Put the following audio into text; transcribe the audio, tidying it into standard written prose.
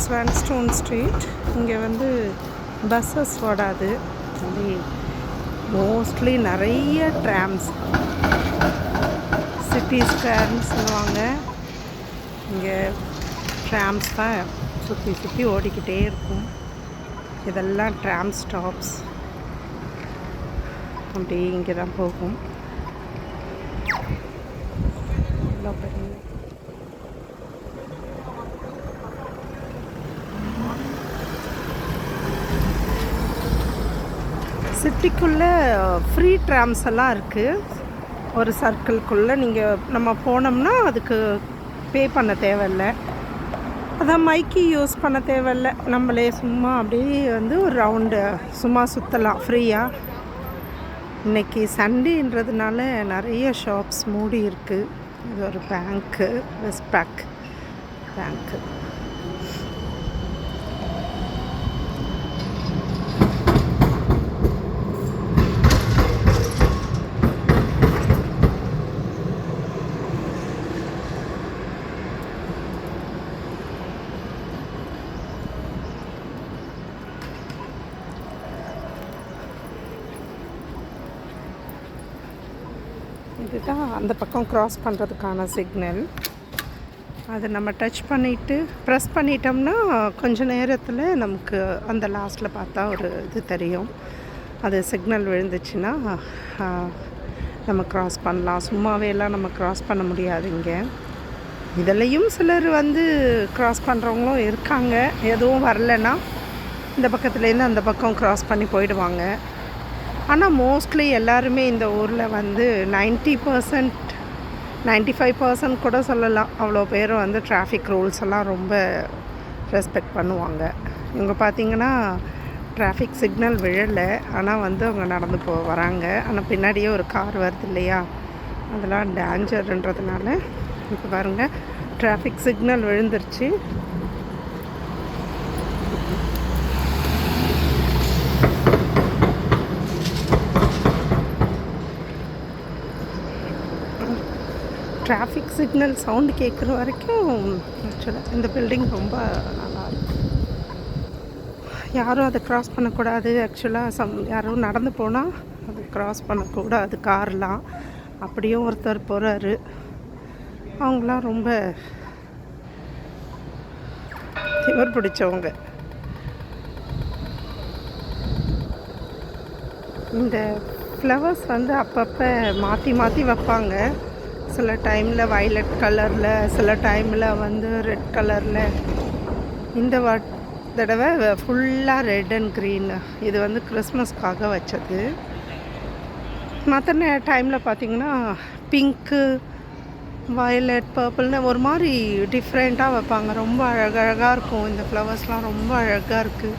ஸ்வான்ஸ்டோன் street. இங்கே வந்து buses ஓடாது. மோஸ்ட்லி நிறைய ட்ராம்ஸ், சிட்டி ஸ்கொயர்னு சொல்லுவாங்க. இங்கே ட்ராம்ஸ் தான் சுற்றி சுற்றி ஓடிக்கிட்டே இருக்கும். இதெல்லாம் ட்ராம் ஸ்டாப்ஸ். அப்படி இங்கே தான் போகும். சிட்டிக்குள்ளே ஃப்ரீ ட்ராம்ஸ் எல்லாம் இருக்குது. ஒரு சர்க்கிள்குள்ளே நம்ம போனோம்னா அதுக்கு பே பண்ண தேவையில்லை. அதான் மைக்கி யூஸ் பண்ண தேவையில்லை. நம்மளே சும்மா அப்படியே வந்து ஒரு ரவுண்டு சும்மா சுற்றலாம் ஃப்ரீயாக. இன்றைக்கி சண்டேன்றதுனால நிறைய ஷாப்ஸ் மூடி இருக்குது. இது ஒரு பேங்க்கு, வெஸ்ட்பேக் பேங்க்கு. இதுதான் அந்த பக்கம் க்ராஸ் பண்ணுறதுக்கான சிக்னல். அதை நம்ம டச் பண்ணிவிட்டு ப்ரெஸ் பண்ணிட்டோம்னா கொஞ்சம் நேரத்தில் நமக்கு அந்த லாஸ்ட்டில் பார்த்தா ஒரு இது தெரியும். அது சிக்னல் விழுந்துச்சுன்னா நம்ம க்ராஸ் பண்ணலாம். சும்மாவே எல்லாம் நம்ம க்ராஸ் பண்ண முடியாது. இங்கே இதுலேயும் சிலர் வந்து க்ராஸ் பண்ணுறவங்களும் இருக்காங்க. எதுவும் வரலைன்னா இந்த பக்கத்துலேருந்து அந்த பக்கம் க்ராஸ் பண்ணி போயிடுவாங்க. ஆனால் மோஸ்ட்லி எல்லாருமே இந்த ஊரில் வந்து 90%, 95% கூட சொல்லலாம், அவ்வளோ பேரும் வந்து டிராஃபிக் ரூல்ஸ் எல்லாம் ரொம்ப ரெஸ்பெக்ட் பண்ணுவாங்க. இவங்க பார்த்திங்கன்னா டிராஃபிக் சிக்னல் விழலை, ஆனால் வந்து அவங்க நடந்து வராங்க. ஆனால் பின்னாடியே ஒரு கார் வருது இல்லையா, அதெல்லாம் டேஞ்சர்ன்றதுனால இப்போ பாருங்கள் டிராஃபிக் சிக்னல் விழுந்துருச்சு. டிராஃபிக் சிக்னல் சவுண்டு கேட்குற வரைக்கும் ஆக்சுவலாக இந்த பில்டிங் ரொம்ப நல்லாயிருக்கும். யாரும் அதை க்ராஸ் பண்ணக்கூடாது. ஆக்சுவலாக யாரும் நடந்து போனால் அது க்ராஸ் பண்ணக்கூடாது கார்லாம். அப்படியும் ஒருத்தர் போகிறாரு. அவங்களாம் ரொம்ப திமிர் பிடிச்சவங்க. இந்த ஃப்ளவர்ஸ் வந்து அப்பப்போ மாற்றி மாற்றி வைப்பாங்க. சில டைமில் வயலட் கலரில், சில டைமில் வந்து ரெட் கலரில். இந்த தடவை ஃபுல்லாக ரெட் அண்ட் க்ரீன். இது வந்து கிறிஸ்மஸ்க்காக வச்சது. மற்ற டைமில் பார்த்திங்கன்னா பிங்க்கு, வயலட், பர்பிள்னு ஒரு மாதிரி டிஃப்ரெண்ட்டாக வைப்பாங்க. ரொம்ப அழகழகாக இருக்கும். இந்த ஃப்ளவர்ஸ்லாம் ரொம்ப அழகாக இருக்குது.